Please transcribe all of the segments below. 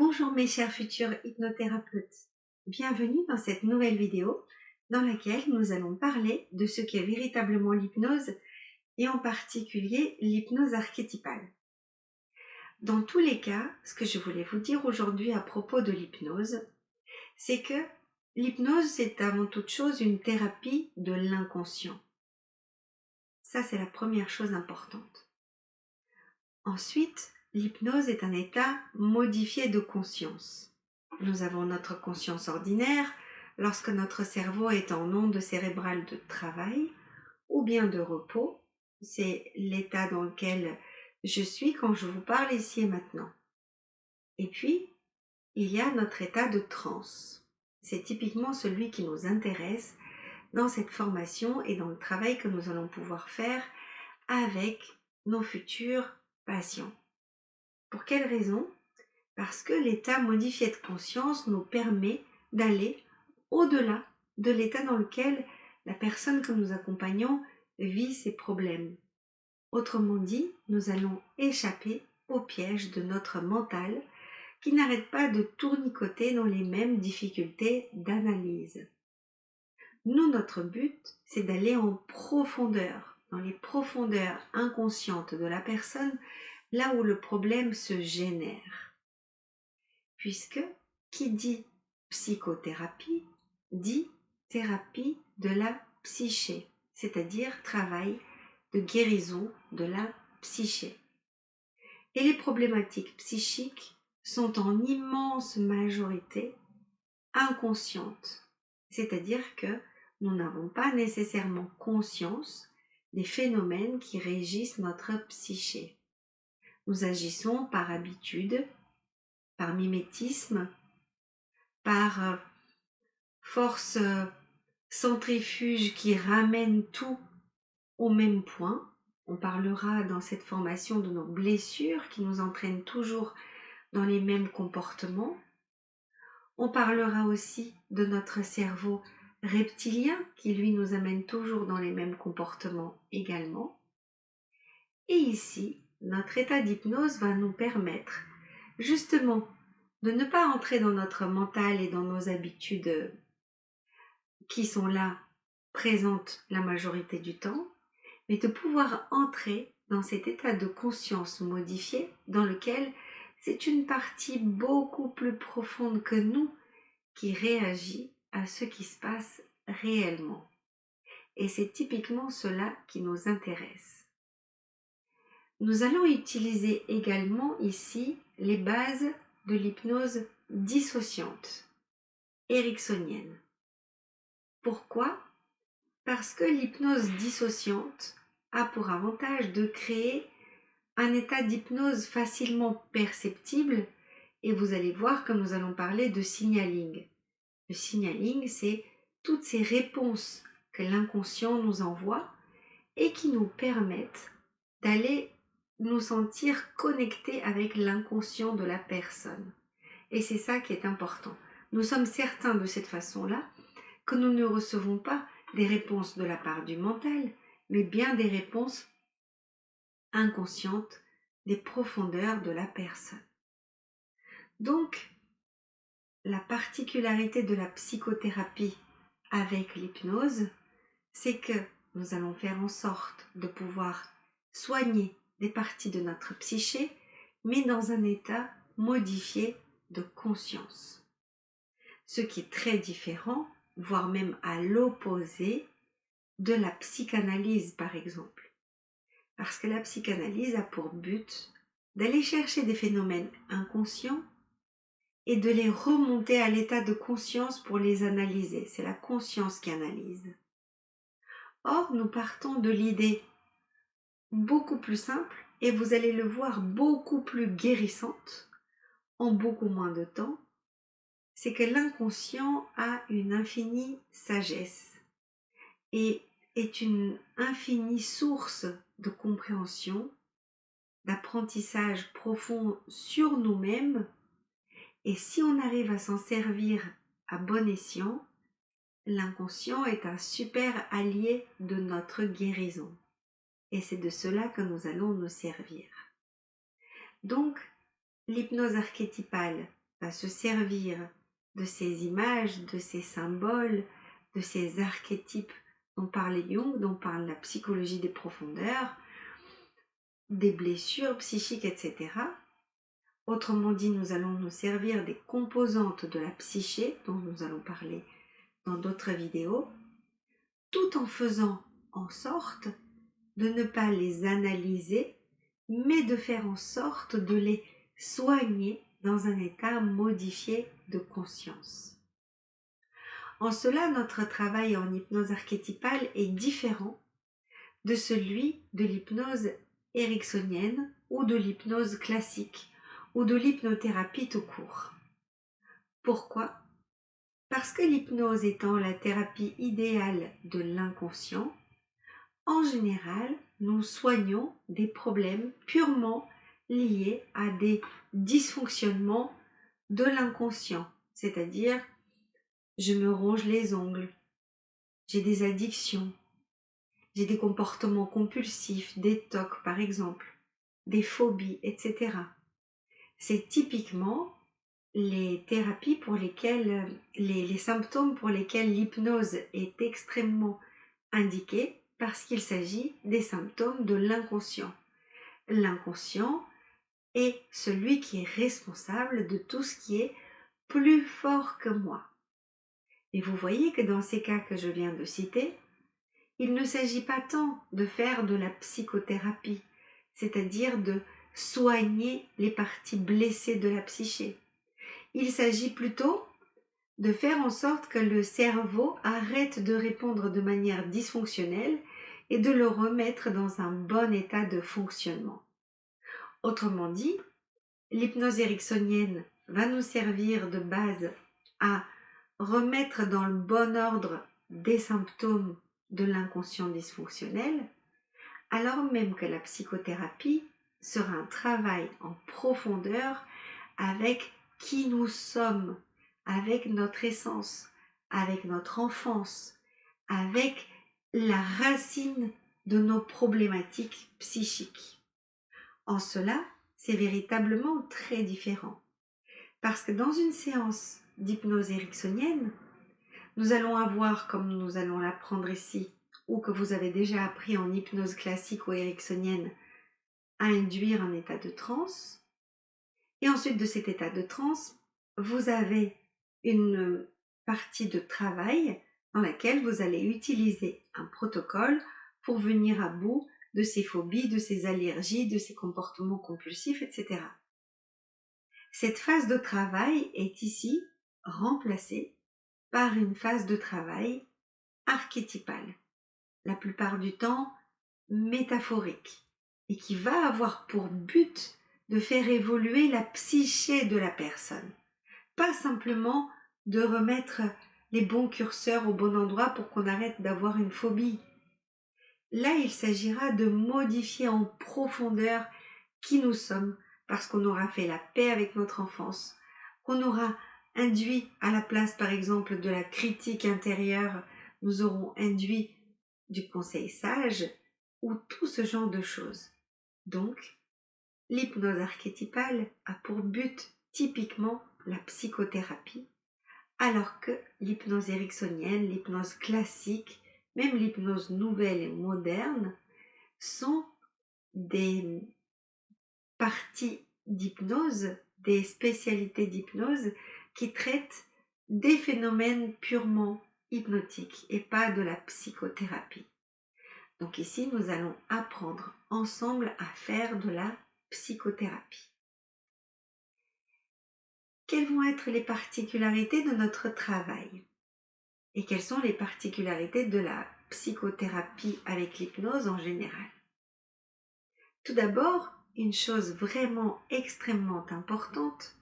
Bonjour mes chers futurs hypnothérapeutes, bienvenue dans cette nouvelle vidéo dans laquelle nous allons parler de ce qu'est véritablement l'hypnose et en particulier l'hypnose archétypale. Dans tous les cas, ce que je voulais vous dire aujourd'hui à propos de l'hypnose, c'est que l'hypnose c'est avant toute chose une thérapie de l'inconscient. Ça c'est la première chose importante. Ensuite, l'hypnose est un état modifié de conscience. Nous avons notre conscience ordinaire lorsque notre cerveau est en onde cérébrale de travail ou bien de repos. C'est l'état dans lequel je suis quand je vous parle ici et maintenant. Et puis, il y a notre état de transe. C'est typiquement celui qui nous intéresse dans cette formation et dans le travail que nous allons pouvoir faire avec nos futurs patients. Pour quelle raison ? Parce que l'état modifié de conscience nous permet d'aller au-delà de l'état dans lequel la personne que nous accompagnons vit ses problèmes. Autrement dit, nous allons échapper au piège de notre mental qui n'arrête pas de tournicoter dans les mêmes difficultés d'analyse. Nous, notre but, c'est d'aller en profondeur, dans les profondeurs inconscientes de la personne, là où le problème se génère. Puisque qui dit psychothérapie dit thérapie de la psyché, c'est-à-dire travail de guérison de la psyché. Et les problématiques psychiques sont en immense majorité inconscientes, c'est-à-dire que nous n'avons pas nécessairement conscience des phénomènes qui régissent notre psyché. Nous agissons par habitude, par mimétisme, par force centrifuge qui ramène tout au même point. On parlera dans cette formation de nos blessures qui nous entraînent toujours dans les mêmes comportements. On parlera aussi de notre cerveau reptilien qui lui nous amène toujours dans les mêmes comportements également. Et ici, notre état d'hypnose va nous permettre justement de ne pas entrer dans notre mental et dans nos habitudes qui sont là, présentes la majorité du temps, mais de pouvoir entrer dans cet état de conscience modifié dans lequel c'est une partie beaucoup plus profonde que nous qui réagit à ce qui se passe réellement. Et c'est typiquement cela qui nous intéresse. Nous allons utiliser également ici les bases de l'hypnose dissociante, ericksonienne. Pourquoi ? Parce que l'hypnose dissociante a pour avantage de créer un état d'hypnose facilement perceptible et vous allez voir que nous allons parler de signaling. Le signaling, c'est toutes ces réponses que l'inconscient nous envoie et qui nous permettent d'aller nous sentir connectés avec l'inconscient de la personne. Et c'est ça qui est important. Nous sommes certains de cette façon-là que nous ne recevons pas des réponses de la part du mental, mais bien des réponses inconscientes des profondeurs de la personne. Donc, la particularité de la psychothérapie avec l'hypnose, c'est que nous allons faire en sorte de pouvoir soigner des parties de notre psyché, mais dans un état modifié de conscience. Ce qui est très différent, voire même à l'opposé, de la psychanalyse par exemple. Parce que la psychanalyse a pour but d'aller chercher des phénomènes inconscients et de les remonter à l'état de conscience pour les analyser. C'est la conscience qui analyse. Or, nous partons de l'idée beaucoup plus simple et vous allez le voir beaucoup plus guérissante en beaucoup moins de temps, c'est que l'inconscient a une infinie sagesse et est une infinie source de compréhension, d'apprentissage profond sur nous-mêmes. Et si on arrive à s'en servir à bon escient, l'inconscient est un super allié de notre guérison. Et c'est de cela que nous allons nous servir. Donc, l'hypnose archétypale va se servir de ces images, de ces symboles, de ces archétypes dont parlait Jung, dont parle la psychologie des profondeurs, des blessures psychiques, etc. Autrement dit, nous allons nous servir des composantes de la psyché, dont nous allons parler dans d'autres vidéos, tout en faisant en sorte de ne pas les analyser, mais de faire en sorte de les soigner dans un état modifié de conscience. En cela, notre travail en hypnose archétypale est différent de celui de l'hypnose ericksonienne ou de l'hypnose classique ou de l'hypnothérapie tout court. Pourquoi ? Parce que l'hypnose étant la thérapie idéale de l'inconscient, en général, nous soignons des problèmes purement liés à des dysfonctionnements de l'inconscient, c'est-à-dire je me ronge les ongles, j'ai des addictions, j'ai des comportements compulsifs, des TOC par exemple, des phobies, etc. C'est typiquement les thérapies pour lesquelles, les symptômes pour lesquels l'hypnose est extrêmement indiquée parce qu'il s'agit des symptômes de l'inconscient. L'inconscient est celui qui est responsable de tout ce qui est plus fort que moi. Et vous voyez que dans ces cas que je viens de citer, il ne s'agit pas tant de faire de la psychothérapie, c'est-à-dire de soigner les parties blessées de la psyché. Il s'agit plutôt de faire en sorte que le cerveau arrête de répondre de manière dysfonctionnelle et de le remettre dans un bon état de fonctionnement. Autrement dit, l'hypnose ericksonienne va nous servir de base à remettre dans le bon ordre des symptômes de l'inconscient dysfonctionnel, alors même que la psychothérapie sera un travail en profondeur avec qui nous sommes, avec notre essence, avec notre enfance, avec la racine de nos problématiques psychiques. En cela, c'est véritablement très différent. Parce que dans une séance d'hypnose ericksonienne, nous allons avoir, comme nous allons l'apprendre ici, ou que vous avez déjà appris en hypnose classique ou ericksonienne, à induire un état de transe. Et ensuite de cet état de transe, vous avez une partie de travail dans laquelle vous allez utiliser un protocole pour venir à bout de ces phobies, de ces allergies, de ces comportements compulsifs, etc. Cette phase de travail est ici remplacée par une phase de travail archétypale, la plupart du temps métaphorique, et qui va avoir pour but de faire évoluer la psyché de la personne, pas simplement de remettre les bons curseurs au bon endroit pour qu'on arrête d'avoir une phobie. Là, il s'agira de modifier en profondeur qui nous sommes, parce qu'on aura fait la paix avec notre enfance, qu'on aura induit à la place, par exemple, de la critique intérieure, nous aurons induit du conseil sage, ou tout ce genre de choses. Donc, l'hypnose archétypale a pour but typiquement la psychothérapie, alors que l'hypnose ericksonienne, l'hypnose classique, même l'hypnose nouvelle et moderne, sont des parties d'hypnose, des spécialités d'hypnose qui traitent des phénomènes purement hypnotiques et pas de la psychothérapie. Donc ici, nous allons apprendre ensemble à faire de la psychothérapie. Quelles vont être les particularités de notre travail? Et quelles sont les particularités de la psychothérapie avec l'hypnose en général? Tout d'abord, une chose vraiment extrêmement importante,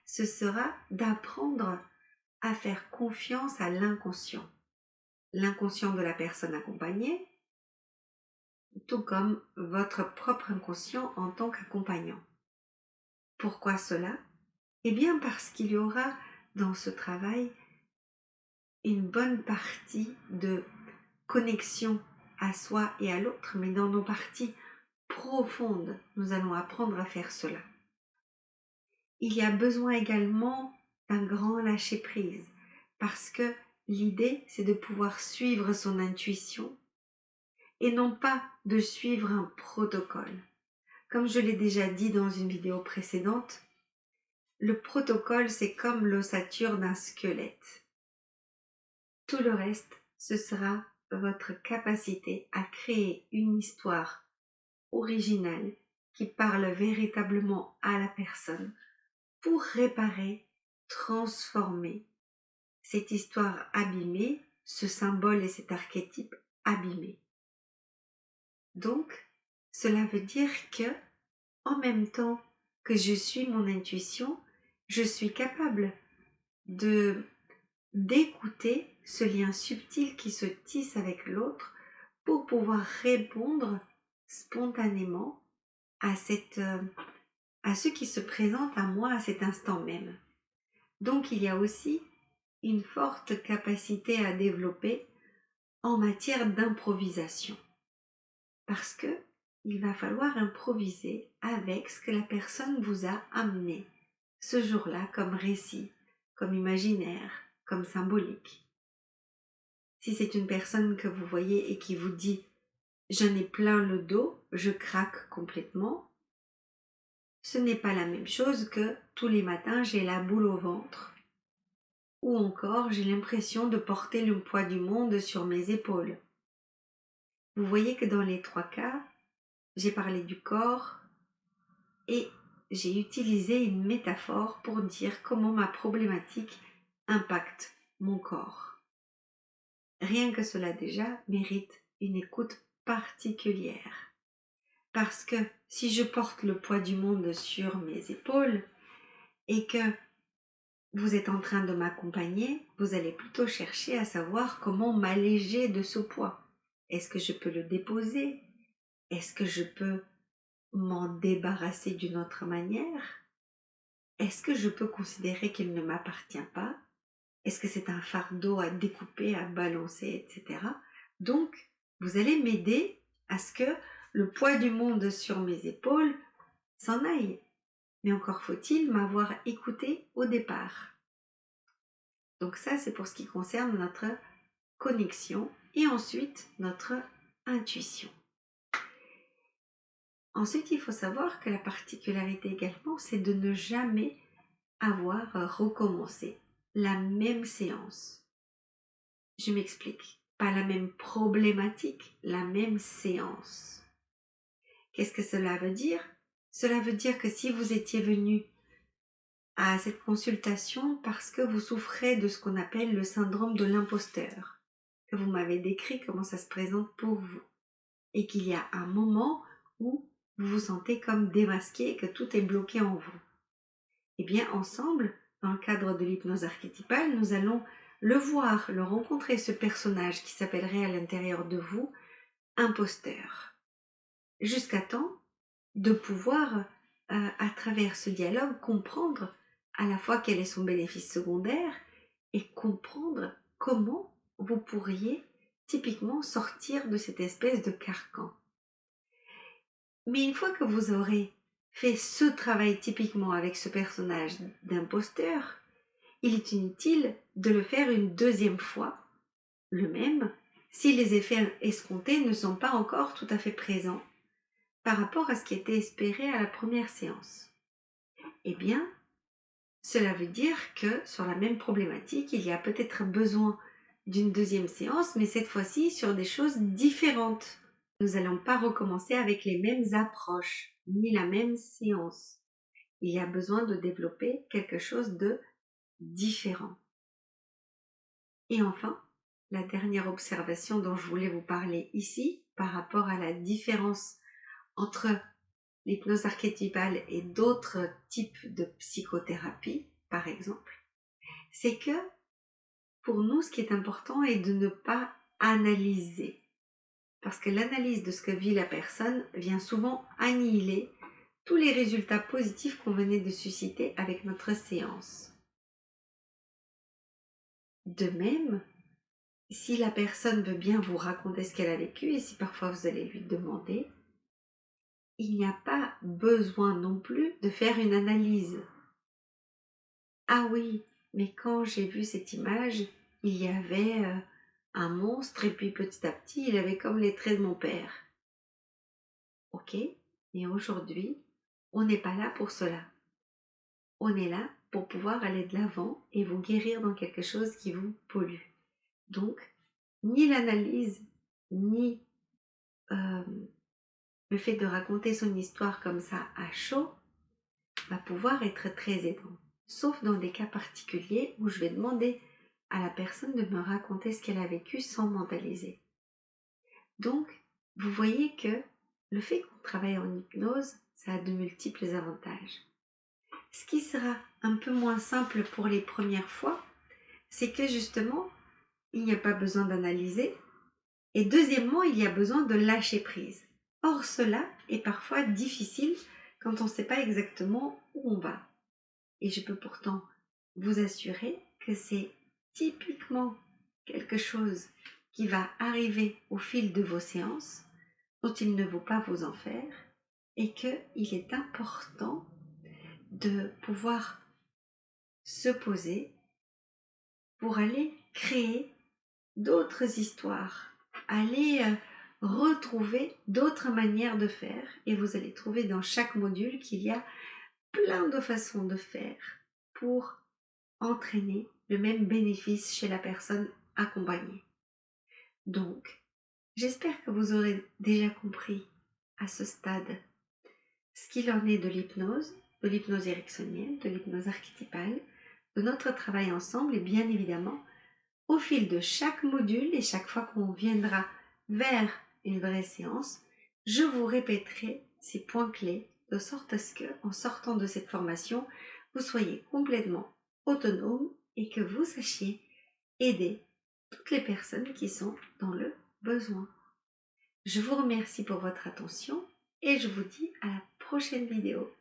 ce sera d'apprendre à faire confiance à l'inconscient. L'inconscient de la personne accompagnée, tout comme votre propre inconscient en tant qu'accompagnant. Pourquoi cela? Eh bien parce qu'il y aura dans ce travail une bonne partie de connexion à soi et à l'autre, mais dans nos parties profondes, nous allons apprendre à faire cela. il y a besoin également d'un grand lâcher-prise, parce que l'idée, c'est de pouvoir suivre son intuition et non pas de suivre un protocole. Comme je l'ai déjà dit dans une vidéo précédente, le protocole, c'est comme l'ossature d'un squelette. Tout le reste, ce sera votre capacité à créer une histoire originale qui parle véritablement à la personne pour réparer, transformer cette histoire abîmée, ce symbole et cet archétype abîmé. Donc, cela veut dire que, en même temps que je suis mon intuition, je suis capable d'écouter ce lien subtil qui se tisse avec l'autre pour pouvoir répondre spontanément à ce qui se présente à moi à cet instant même. Donc il y a aussi une forte capacité à développer en matière d'improvisation. Parce que il va falloir improviser avec ce que la personne vous a amené ce jour-là comme récit, comme imaginaire, comme symbolique. Si c'est une personne que vous voyez et qui vous dit « j'en ai plein le dos, je craque complètement », ce n'est pas la même chose que « tous les matins j'ai la boule au ventre » ou encore « j'ai l'impression de porter le poids du monde sur mes épaules ». Vous voyez que dans les trois cas, j'ai parlé du corps et j'ai utilisé une métaphore pour dire comment ma problématique impacte mon corps. Rien que cela déjà mérite une écoute particulière. Parce que si je porte le poids du monde sur mes épaules et que vous êtes en train de m'accompagner, vous allez plutôt chercher à savoir comment m'alléger de ce poids. Est-ce que je peux le déposer? Est-ce que je peux m'en débarrasser d'une autre manière? Est-ce que je peux considérer qu'il ne m'appartient pas? Est-ce que c'est un fardeau à découper, à balancer, etc. Donc, vous allez m'aider à ce que le poids du monde sur mes épaules s'en aille. Mais encore faut-il m'avoir écouté au départ. Donc ça, c'est pour ce qui concerne notre connexion et ensuite notre intuition. Ensuite, il faut savoir que la particularité également, c'est de ne jamais avoir recommencé la même séance. Je m'explique. Pas la même problématique, la même séance. Qu'est-ce que cela veut dire? Cela veut dire que si vous étiez venu à cette consultation parce que vous souffrez de ce qu'on appelle le syndrome de l'imposteur, que vous m'avez décrit comment ça se présente pour vous, et qu'il y a un moment où vous vous sentez comme démasqué et que tout est bloqué en vous. Eh bien, ensemble, dans le cadre de l'hypnose archétypale, nous allons le voir, le rencontrer, ce personnage qui s'appellerait à l'intérieur de vous imposteur, jusqu'à temps de pouvoir, à travers ce dialogue, comprendre à la fois quel est son bénéfice secondaire et comprendre comment vous pourriez typiquement sortir de cette espèce de carcan. Mais une fois que vous aurez fait ce travail typiquement avec ce personnage d'imposteur, il est inutile de le faire une deuxième fois, le même, si les effets escomptés ne sont pas encore tout à fait présents par rapport à ce qui était espéré à la première séance. Eh bien, cela veut dire que sur la même problématique, il y a peut-être besoin d'une deuxième séance, mais cette fois-ci sur des choses différentes. Nous n'allons pas recommencer avec les mêmes approches, ni la même séance. Il y a besoin de développer quelque chose de différent. Et enfin, la dernière observation dont je voulais vous parler ici, par rapport à la différence entre l'hypnose archétypale et d'autres types de psychothérapie, par exemple, c'est que pour nous, ce qui est important est de ne pas analyser. Parce que l'analyse de ce que vit la personne vient souvent annihiler tous les résultats positifs qu'on venait de susciter avec notre séance. De même, si la personne veut bien vous raconter ce qu'elle a vécu et si parfois vous allez lui demander, il n'y a pas besoin non plus de faire une analyse. Ah oui, mais quand j'ai vu cette image, il y avait un monstre et puis petit à petit, il avait comme les traits de mon père. Ok, mais aujourd'hui, on n'est pas là pour cela. On est là pour pouvoir aller de l'avant et vous guérir dans quelque chose qui vous pollue. Donc, ni l'analyse, ni euh, le fait de raconter son histoire comme ça à chaud va pouvoir être très aidant. Sauf dans des cas particuliers où je vais demander à la personne de me raconter ce qu'elle a vécu sans mentaliser. Donc, vous voyez que le fait qu'on travaille en hypnose, ça a de multiples avantages. Ce qui sera un peu moins simple pour les premières fois, c'est que justement, il n'y a pas besoin d'analyser. Et deuxièmement, il y a besoin de lâcher prise. Or, cela est parfois difficile quand on ne sait pas exactement où on va. Et je peux pourtant vous assurer que c'est typiquement quelque chose qui va arriver au fil de vos séances, dont il ne vaut pas vous en faire, et qu'il est important de pouvoir se poser pour aller créer d'autres histoires, aller retrouver d'autres manières de faire, et vous allez trouver dans chaque module qu'il y a plein de façons de faire pour entraîner le même bénéfice chez la personne accompagnée. Donc, j'espère que vous aurez déjà compris à ce stade ce qu'il en est de l'hypnose ericksonienne, de l'hypnose archétypale, de notre travail ensemble et bien évidemment, au fil de chaque module et chaque fois qu'on viendra vers une vraie séance, je vous répéterai ces points clés de sorte à ce que, en sortant de cette formation, vous soyez complètement autonome et que vous sachiez aider toutes les personnes qui sont dans le besoin. Je vous remercie pour votre attention et je vous dis à la prochaine vidéo.